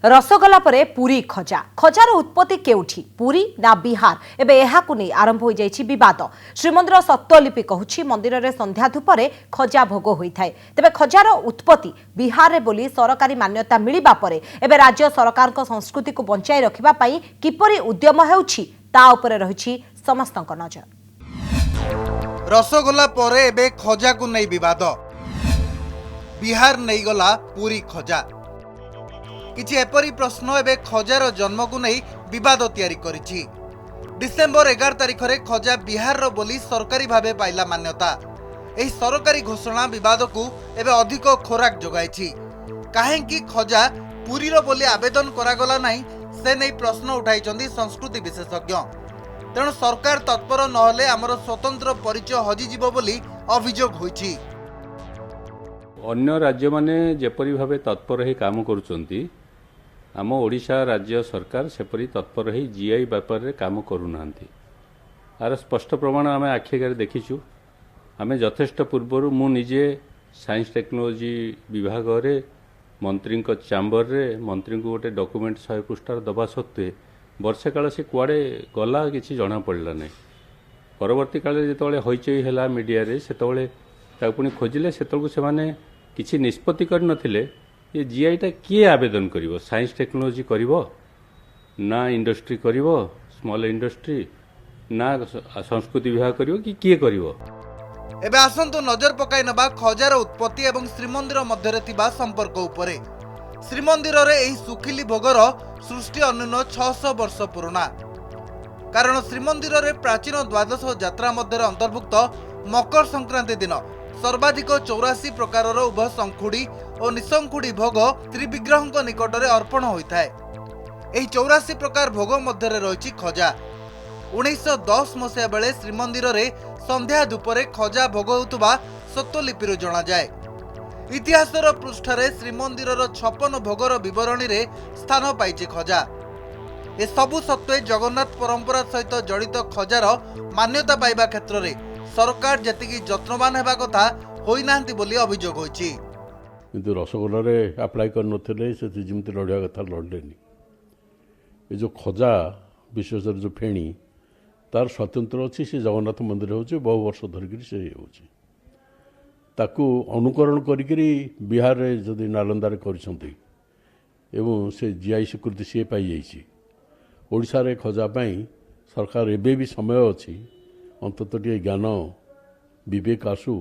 रसगोला परे पुरी खजा खजार उत्पत्ति केउठी पुरी ना बिहार एबे एहाकु नै आरंभ हो जाइछि विवाद। श्रीमंदिर सत्वलिपि कहूछि मंदिर रे संध्या धूपरे खजा भोग होइथाय। तेबे खजार उत्पत्ति बिहार रे बोली सरकारी मान्यता मिलिबा परे एबे राज्य सरकार को संस्कृति को बंचाई रखिबा पई किपरि उद्यम हेउछि ता उपरे रहिछि समस्तक नजर। रसगोला परे एबे खजा को नै विवाद। बिहार नै गला पुरी खजा। किछि एपरी प्रश्न एबे खजार जन्म को नहीं विवाद तैयारी करिछि। डिसेंबर 11 तारिख रे खजा बिहार रो बोली सरकारी भाबे पाइला मान्यता। एही सरकारी घोषणा विवाद को एबे अधिक खोराक जोगाइछि। काहेकि खजा पुरी रो बोली आवेदन करागला नहीं से नहीं प्रश्न उठाइछन्ती संस्कृति विशेषज्ञ। तेणु सरकार तत्पर नहले आमर स्वतंत्र परिचय हजिजिबो बोली अभियोग होइछि। अन्य राज्य माने जेपरी भाबे तत्पर ही काम करूचंती आम ओडिशा राज्य सरकार सेपरी तत्पर ही जीआई व्यापार रे काम करूनांती। आर स्पष्ट प्रमाण आम आखिगार देखीचु। आम यथेष्ट पूर्वर मु निजे साइंस टेक्नोलोजी विभाग रे मंत्री चैम्बर रे मंत्री को गोटे डॉक्यूमेंट 100 पृष्ठार दबा सत्वे वर्षे काल से कुआडे गला किसी जना पड़ला नहीं। परवर्ती काल जिते हईचई है मीडिया रे सेतबेले ताकु पुणी खोजिले सेतबेलू से माने किसी निष्पत्ति कर नथिले ये जीआईटा किए आवेदन करिवो साइंस टेक्नोलोजी करिवो ना इंडस्ट्री करिवो स्मॉल इंडस्ट्री ना संस्कृति विभाग करिवो कि किए करिवो। एबे आसंतु नजर पकाई नबा खजार उत्पत्ति एवं श्रीमंदिर मध्य रे थिबा संपर्क उपरे। श्रीमंदिर रे एही सुखिली भोगर सृष्टि अन्यून 600 वर्ष पुराना। कारण श्रीमंदिर रे प्राचीन द्वादश यात्रा मध्य अंतर्भुक्त मकर संक्रांति दिन सर्वाधिक 84 प्रकार उभय शंखुड़ी और निशंखुड़ी भोग त्रिविग्रह निकट में अर्पण होता है। यही 84 प्रकार भोग मध्य रही खजा। 1910 मसीहा बेले श्रीमंदिर रे संध्या धूपरे खजा भोग होता सत्वलिपि जना जाए। इतिहासर पृष्ठरे श्रीमंदिर 56 भोगर विवरणी रे स्थान पाई खजा। ए सबु सत्वे जगन्नाथ परंपरा सहित जड़ित खजार मान्यता पाइबा क्षेत्र में सरकार जतिकी जत्नवान हेबा कथा होई नांती बोली अभियोग होइछि। किंतु रसगोल्ला रे अप्लाई कर नथिले से जिमती लड़िया कथा लड़लेनी। ये जो खजा विशेषकर जो फेणी तार स्वतंत्र अच्छी से जगन्नाथ मंदिर होछि बहु वर्ष धरिक से होछि ताकू अनुकरण करिकरी बिहार रे जदि नालंदा रे करिसंती एवं से जीआई स्वीकृति से पाई जाइछि। ओडिशा रे खजा पाई सरकार एबे भी समय अच्छी अंततः ज्ञान विवेक आसू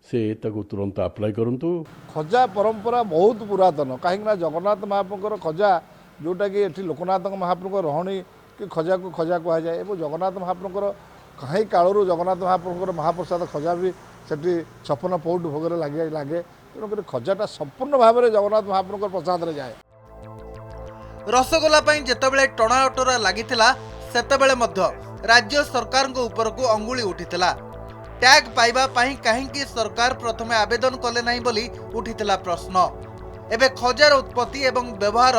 से ताको तुरंत अप्लाई करंतु। खजा परंपरा बहुत पुरातन कहीं जगन्नाथ महाप्रभुर खजा जोटा कि एठी लोकनाथ महाप्रभु रहणी कि खजा को खजा कह जाए एवं जगन्नाथ महाप्रभुर कहीं कालू जगन्नाथ महाप्रभुर महाप्रसाद खजा भी सेठी 56 पौट भोग लगे तेणुक खजाटा संपूर्ण भाव में जगन्नाथ महाप्रभुर प्रसाद रे जाए। रसगोला जितेबाला टणाटरा लगी सेतेबेले मध्य राज्य सरकार ऊपर को अंगुली उठीला। टैग पाइबा पाई कहीं सरकार प्रथमे आवेदन कले नहीं बोली उठीला प्रश्न। एबे खजार उत्पत्ति एवं व्यवहार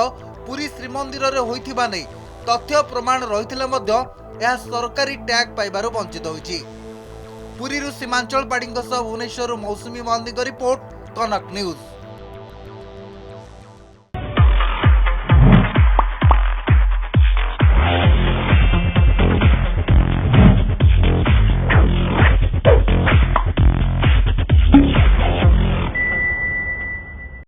पुरी श्रीमंदिर रे होइथिबा नै तथ्य प्रमाण रहिथिले मध्य यह सरकारी टैग पाइबारु वंचित होइछि। पुरीरु सीमांचल पाड़ीଙ୍କ सह भुवनेश्वर मौसुमी महांती रिपोर्ट कनक न्यूज।